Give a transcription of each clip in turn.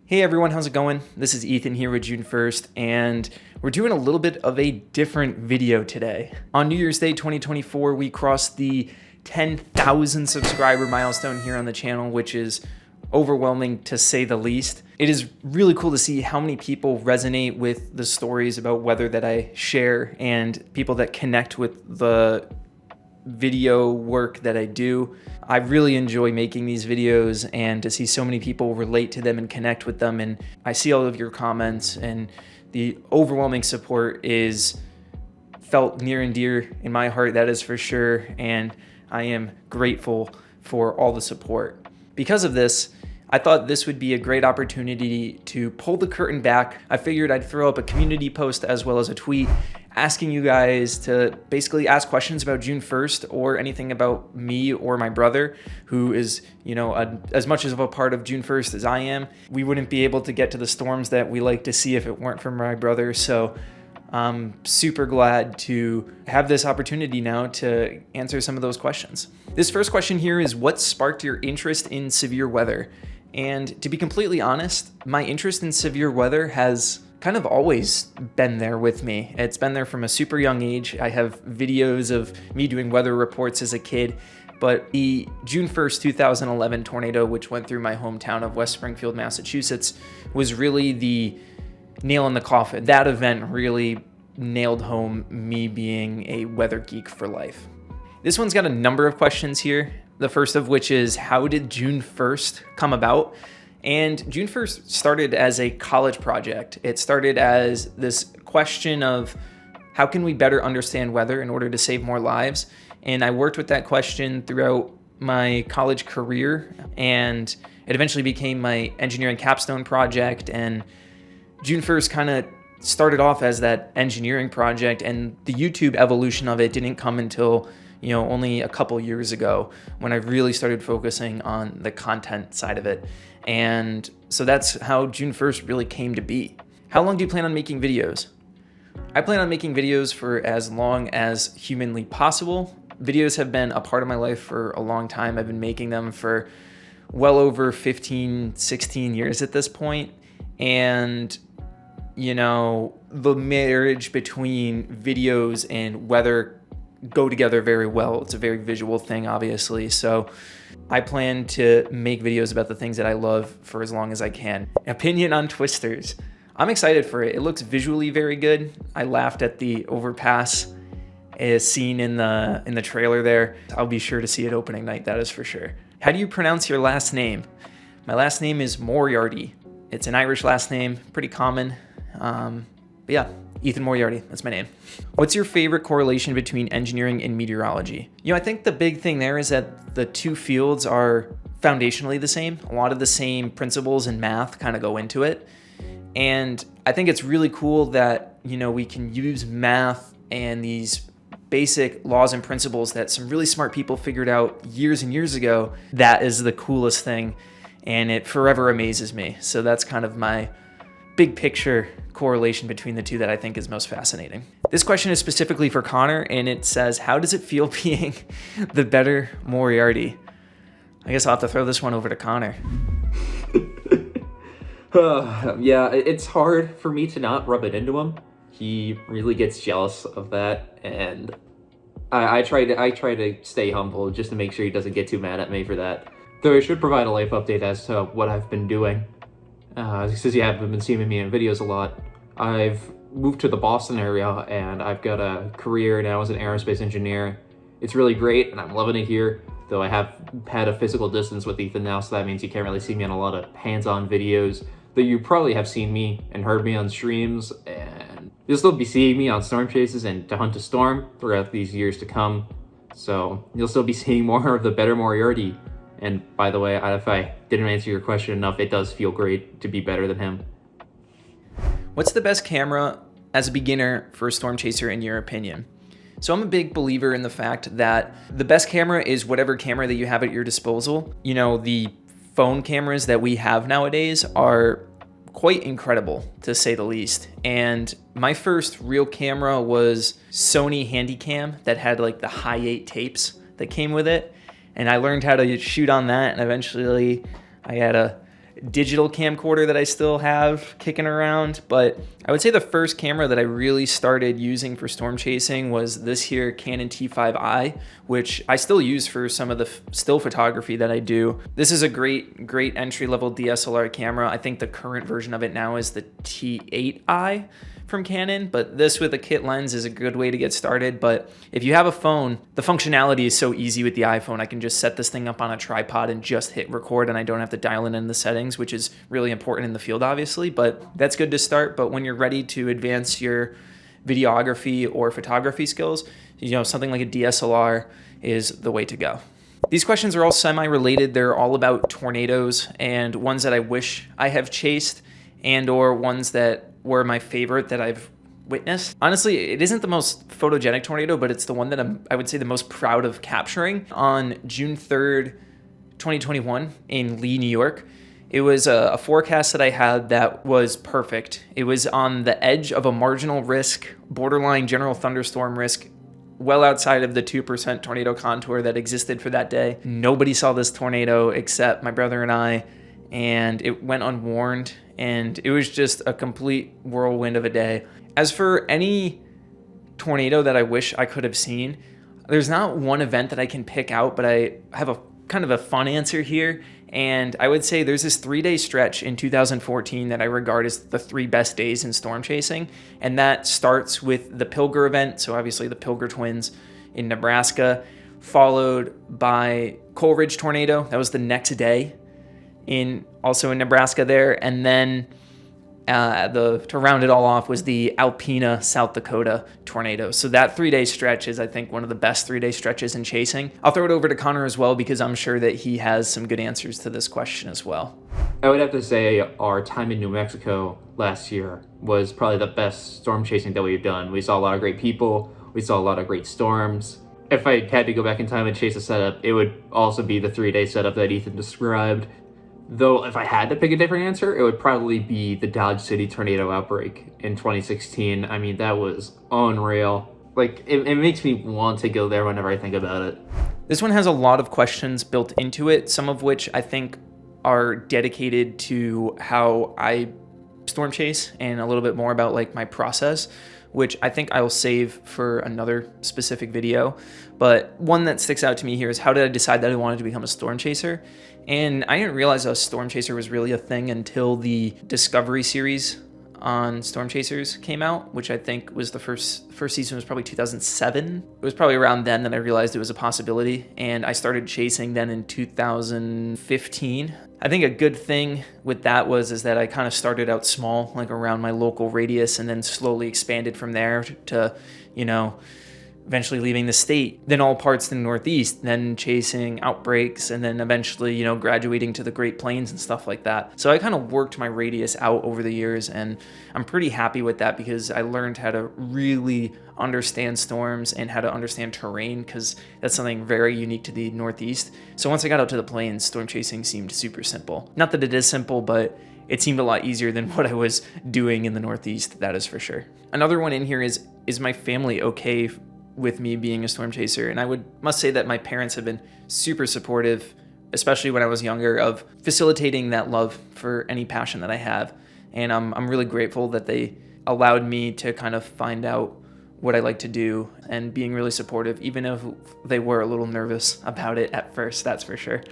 Hey everyone, how's it going? This is Ethan here with June 1st, and we're doing a little bit of a different video today. On New Year's Day 2024, we crossed the 10,000 subscriber milestone here on the channel, which is overwhelming to say the least. It is really cool to see how many people resonate with the stories about weather that I share and people that connect with the video work that I do. I really enjoy making these videos, and to see so many people relate to them and connect with them. And I see all of your comments, and the overwhelming support is felt near and dear in my heart, that is for sure. And I am grateful for all the support. Because of this, I thought this would be a great opportunity to pull the curtain back. I figured I'd throw up a community post as well as a tweet asking you guys to basically ask questions about June 1st or anything about me or my brother, who is, as much of a part of June 1st as I am. We wouldn't be able to get to the storms that we like to see if it weren't for my brother. So I'm super glad to have this opportunity now to answer some of those questions. This first question here is, what sparked your interest in severe weather? And to be completely honest, my interest in severe weather has kind of always been there with me. It's been there from a super young age. I have videos of me doing weather reports as a kid, but the June 1st, 2011 tornado, which went through my hometown of West Springfield, Massachusetts, was really the nail in the coffin. That event really nailed home me being a weather geek for life. This one's got a number of questions here. The first of which is, how did June 1st come about? And June 1st started as a college project. It started as this question of, how can we better understand weather in order to save more lives? And I worked with that question throughout my college career, and it eventually became my engineering capstone project. And June 1st kind of started off as that engineering project, and the YouTube evolution of it didn't come until only a couple years ago, when I really started focusing on the content side of it. And so that's how June 1st really came to be. How long do you plan on making videos? I plan on making videos for as long as humanly possible. Videos have been a part of my life for a long time. I've been making them for well over 15, 16 years at this point. And the marriage between videos and weather go together very well. It's a very visual thing, obviously. So I plan to make videos about the things that I love for as long as I can. Opinion on Twisters. I'm excited for it. It looks visually very good. I laughed at the overpass scene in the trailer there. I'll be sure to see it opening night, that is for sure. How do you pronounce your last name? My last name is Moriarty. It's an Irish last name, pretty common. But yeah, Ethan Moriarty, that's my name. What's your favorite correlation between engineering and meteorology? I think the big thing there is that the two fields are foundationally the same. A lot of the same principles and math kind of go into it. And I think it's really cool that, we can use math and these basic laws and principles that some really smart people figured out years and years ago. That is the coolest thing, and it forever amazes me. So that's kind of my big picture correlation between the two that I think is most fascinating. This question is specifically for Connor, and it says, how does it feel being the better Moriarty? I guess I'll have to throw this one over to Connor. Yeah, it's hard for me to not rub it into him. He really gets jealous of that, and I try to stay humble just to make sure he doesn't get too mad at me for that. Though I should provide a life update as to what I've been doing. Since you haven't been seeing me in videos a lot, I've moved to the Boston area, and I've got a career now as an aerospace engineer. It's really great, and I'm loving it here, though I have had a physical distance with Ethan now, so that means you can't really see me on a lot of hands-on videos, though you probably have seen me and heard me on streams, and you'll still be seeing me on storm chases and to hunt a storm throughout these years to come. So you'll still be seeing more of the better Moriarty. And by the way, if I didn't answer your question enough, it does feel great to be better than him. What's the best camera as a beginner for a storm chaser in your opinion? So I'm a big believer in the fact that the best camera is whatever camera that you have at your disposal. The phone cameras that we have nowadays are quite incredible, to say the least. And my first real camera was Sony Handycam that had like the high 8 tapes that came with it. And I learned how to shoot on that, and eventually I had a digital camcorder that I still have kicking around, but I would say the first camera that I really started using for storm chasing was this here Canon T5i, which I still use for some of the still photography that I do. This is a great entry-level DSLR camera. I think the current version of it now is the T8i from Canon, but this with a kit lens is a good way to get started. But if you have a phone, the functionality is so easy with the iPhone. I can just set this thing up on a tripod and just hit record, and I don't have to dial in the settings, which is really important in the field, obviously, but that's good to start. But when you're ready to advance your videography or photography skills, something like a DSLR is the way to go. These questions are all semi-related. They're all about tornadoes and ones that I wish I have chased and or ones that were my favorite that I've witnessed. Honestly, it isn't the most photogenic tornado, but it's the one that I would say the most proud of capturing. On June 3rd, 2021 in Lee, New York, it was a forecast that I had that was perfect. It was on the edge of a marginal risk, borderline general thunderstorm risk, well outside of the 2% tornado contour that existed for that day. Nobody saw this tornado except my brother and I, and it went unwarned, and it was just a complete whirlwind of a day. As for any tornado that I wish I could have seen, there's not one event that I can pick out, but I have a kind of a fun answer here. And I would say there's this 3-day stretch in 2014 that I regard as the 3 best days in storm chasing. And that starts with the Pilger event. So obviously the Pilger twins in Nebraska, followed by Coleridge tornado. That was the next day also in Nebraska there. And then to round it all off was the Alpena, South Dakota tornado. So that 3-day stretch is, I think, one of the best 3-day stretches in chasing. I'll throw it over to Connor as well, because I'm sure that he has some good answers to this question as well. I would have to say our time in New Mexico last year was probably the best storm chasing that we've done. We saw a lot of great people. We saw a lot of great storms. If I had to go back in time and chase a setup, it would also be the 3-day setup that Ethan described. Though if I had to pick a different answer, it would probably be the Dodge City tornado outbreak in 2016. I mean, that was unreal. Like, it makes me want to go there whenever I think about it. This one has a lot of questions built into it, some of which I think are dedicated to how I storm chase and a little bit more about like my process, which I think I'll save for another specific video. But one that sticks out to me here is, how did I decide that I wanted to become a storm chaser? And I didn't realize a storm chaser was really a thing until the Discovery series on storm chasers came out, which I think was the first season was probably 2007. It was probably around then that I realized it was a possibility, and I started chasing then in 2015. I think a good thing with that is that I kind of started out small, like around my local radius, and then slowly expanded from there to, eventually leaving the state, then all parts in the Northeast, then chasing outbreaks, and then eventually, graduating to the Great Plains and stuff like that. So I kind of worked my radius out over the years, and I'm pretty happy with that because I learned how to really understand storms and how to understand terrain, because that's something very unique to the Northeast. So once I got out to the plains, storm chasing seemed super simple. Not that it is simple, but it seemed a lot easier than what I was doing in the Northeast, that is for sure. Another one in here is my family okay with me being a storm chaser? And I must say that my parents have been super supportive, especially when I was younger, of facilitating that love for any passion that I have. And I'm really grateful that they allowed me to kind of find out what I like to do, and being really supportive, even if they were a little nervous about it at first, that's for sure.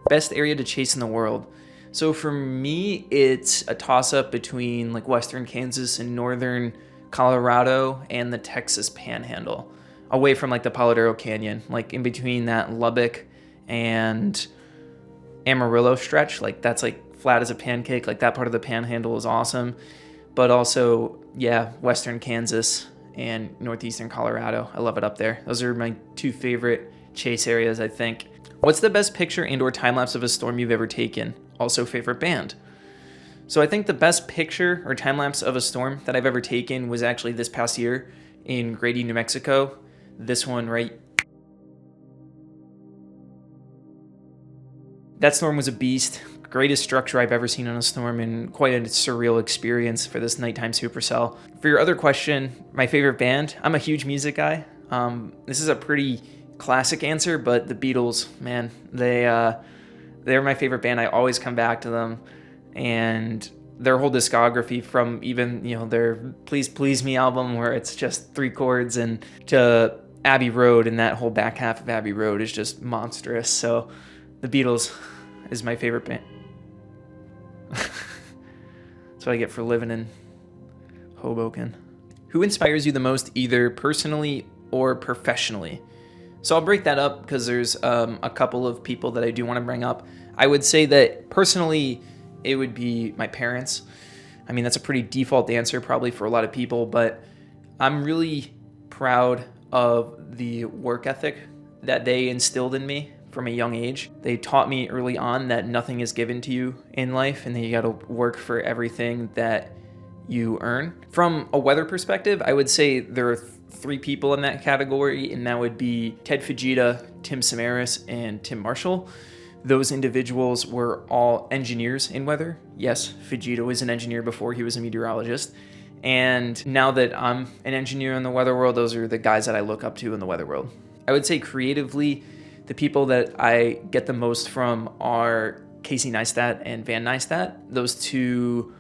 Best area to chase in the world. So for me, it's a toss-up between like western Kansas and northern Colorado and the Texas Panhandle, away from like the Paladero Canyon, like in between that Lubbock and Amarillo stretch. Like that's like flat as a pancake. Like that part of the Panhandle is awesome. But also, yeah, western Kansas and northeastern Colorado. I love it up there. Those are my 2 favorite chase areas, I think. What's the best picture and or time lapse of a storm you've ever taken? Also favorite band. So I think the best picture or time lapse of a storm that I've ever taken was actually this past year in Grady, New Mexico. This one right. That storm was a beast. Greatest structure I've ever seen on a storm, and quite a surreal experience for this nighttime supercell. For your other question, my favorite band, I'm a huge music guy. This is a pretty classic answer, but the Beatles, man, they're my favorite band. I always come back to them. and their whole discography, from even, their Please Please Me album where it's just 3 chords, and to Abbey Road, and that whole back half of Abbey Road is just monstrous. So the Beatles is my favorite band. That's what I get for living in Hoboken. Who inspires you the most, either personally or professionally? So I'll break that up because there's a couple of people that I do want to bring up. I would say that personally, it would be my parents. I mean, that's a pretty default answer probably for a lot of people, but I'm really proud of the work ethic that they instilled in me from a young age. They taught me early on that nothing is given to you in life, and that you got to work for everything that you earn. From a weather perspective, I would say there are 3 people in that category, and that would be Ted Fujita, Tim Samaras, and Tim Marshall. Those individuals were all engineers in weather. Yes, Fujita was an engineer before he was a meteorologist. And now that I'm an engineer in the weather world, those are the guys that I look up to in the weather world. I would say creatively, the people that I get the most from are Casey Neistat and Van Neistat. Those 2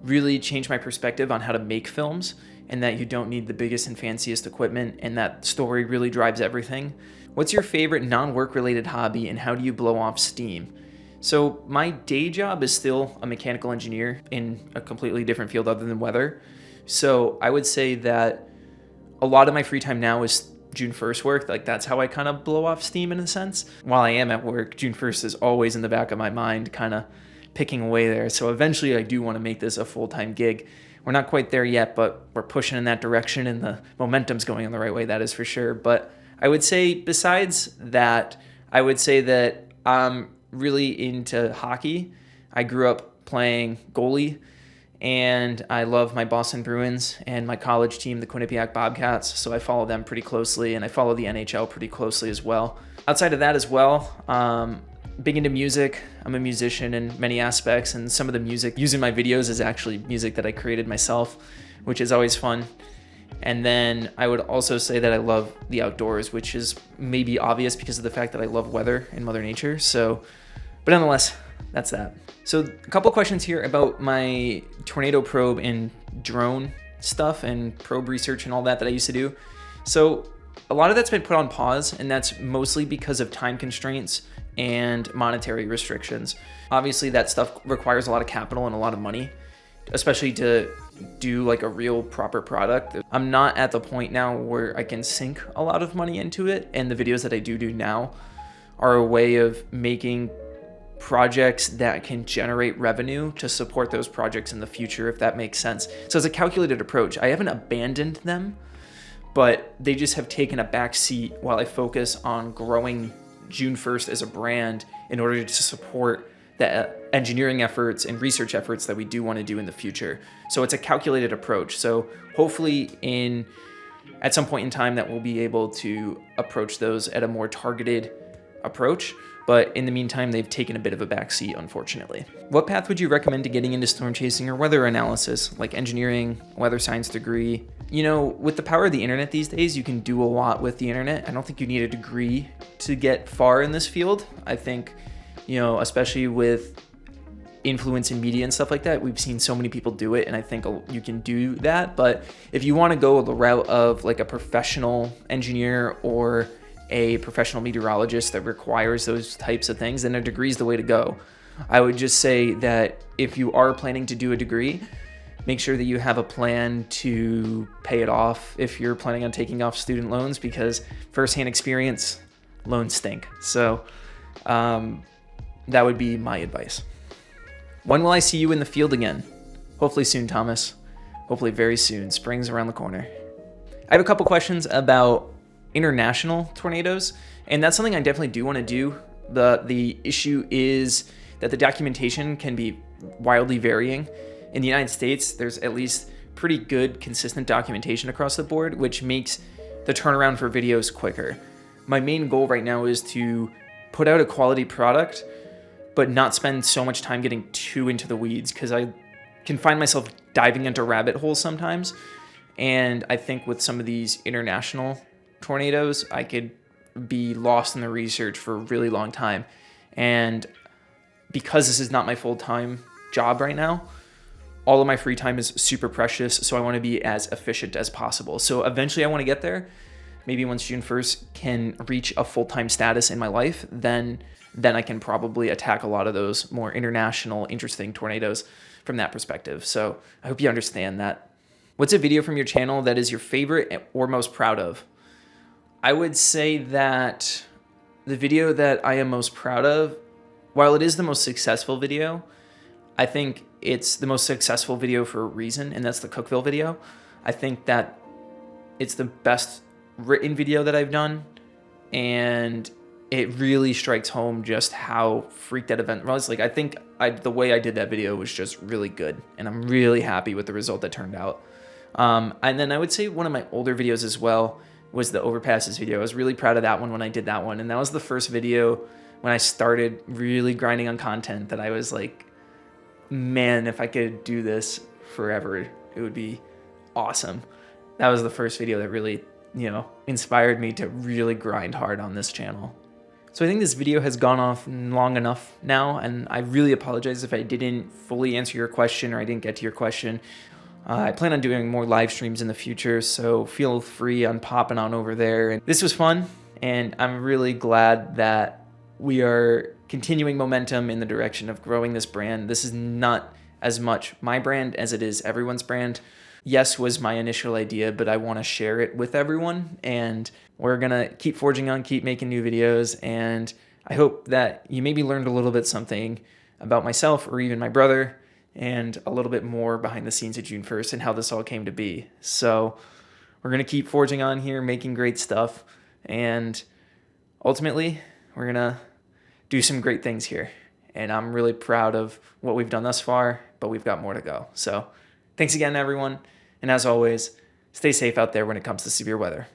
really changed my perspective on how to make films, and that you don't need the biggest and fanciest equipment, and that story really drives everything. What's your favorite non-work related hobby, and how do you blow off steam? So my day job is still a mechanical engineer in a completely different field other than weather. So I would say that a lot of my free time now is June 1st work. Like, that's how I kind of blow off steam in a sense. While I am at work, June 1st is always in the back of my mind, kind of picking away there. So eventually I do want to make this a full-time gig. We're not quite there yet, but we're pushing in that direction, and the momentum's going in the right way, that is for sure. But I would say besides that, I would say that I'm really into hockey. I grew up playing goalie, and I love my Boston Bruins and my college team, the Quinnipiac Bobcats, so I follow them pretty closely, and I follow the NHL pretty closely as well. Outside of that as well, big into music. I'm a musician in many aspects, and some of the music used in my videos is actually music that I created myself, which is always fun. And then I would also say that I love the outdoors, which is maybe obvious because of the fact that I love weather and Mother Nature. So, but nonetheless, that's that. So a couple questions here about my tornado probe and drone stuff and probe research and all that I used to do. So a lot of that's been put on pause, and that's mostly because of time constraints and monetary restrictions. Obviously, that stuff requires a lot of capital and a lot of money, especially to do like a real proper product. I'm not at the point now where I can sink a lot of money into it, and the videos that I do now are a way of making projects that can generate revenue to support those projects in the future, if that makes sense. So it's a calculated approach. I haven't abandoned them, but they just have taken a back seat while I focus on growing June 1st as a brand in order to support the engineering efforts and research efforts that we do want to do in the future. So it's a calculated approach. So hopefully at some point in time that we'll be able to approach those at a more targeted approach. But in the meantime, they've taken a bit of a backseat, unfortunately. What path would you recommend to getting into storm chasing or weather analysis, like engineering, weather science degree? With the power of the internet these days, you can do a lot with the internet. I don't think you need a degree to get far in this field. I think, especially with influence in media and stuff like that, we've seen so many people do it, and I think you can do that. But if you want to go the route of like a professional engineer or a professional meteorologist that requires those types of things, then a degree is the way to go. I would just say that if you are planning to do a degree, make sure that you have a plan to pay it off if you're planning on taking off student loans, because firsthand experience, loans stink. So that would be my advice. When will I see you in the field again? Hopefully soon, Thomas. Hopefully very soon. Spring's around the corner. I have a couple questions about international tornadoes, and that's something I definitely do want to do. The issue is that the documentation can be wildly varying. In the United States, there's at least pretty good consistent documentation across the board, which makes the turnaround for videos quicker. My main goal right now is to put out a quality product, but not spend so much time getting too into the weeds, because I can find myself diving into rabbit holes sometimes. And I think with some of these international tornadoes, I could be lost in the research for a really long time. And because this is not my full-time job right now, all of my free time is super precious, so I want to be as efficient as possible. So eventually I want to get there. Maybe once June 1st can reach a full-time status in my life, then I can probably attack a lot of those more international, interesting tornadoes from that perspective. So I hope you understand that. What's a video from your channel that is your favorite or most proud of? I would say that the video that I am most proud of, while it is the most successful video, I think it's the most successful video for a reason, and that's the Cookville video. I think that it's the best written video that I've done, and it really strikes home just how freaked that event was. Like, I think the way I did that video was just really good, and I'm really happy with the result that turned out. And then I would say one of my older videos as well was the overpasses video. I was really proud of that one when I did that one, and that was the first video when I started really grinding on content that I was like, man, if I could do this forever, it would be awesome. That was the first video that really, inspired me to really grind hard on this channel. So I think this video has gone off long enough now, and I really apologize if I didn't fully answer your question or I didn't get to your question. I plan on doing more live streams in the future, so feel free on popping on over there. And this was fun, and I'm really glad that we are continuing momentum in the direction of growing this brand. This is not as much my brand as it is everyone's brand. Yes was my initial idea, but I want to share it with everyone, and we're going to keep forging on, keep making new videos, and I hope that you maybe learned a little bit something about myself or even my brother, and a little bit more behind the scenes at June 1st and how this all came to be. So we're going to keep forging on here, making great stuff, and ultimately we're going to do some great things here. And I'm really proud of what we've done thus far, but we've got more to go. So thanks again, everyone. And as always, stay safe out there when it comes to severe weather.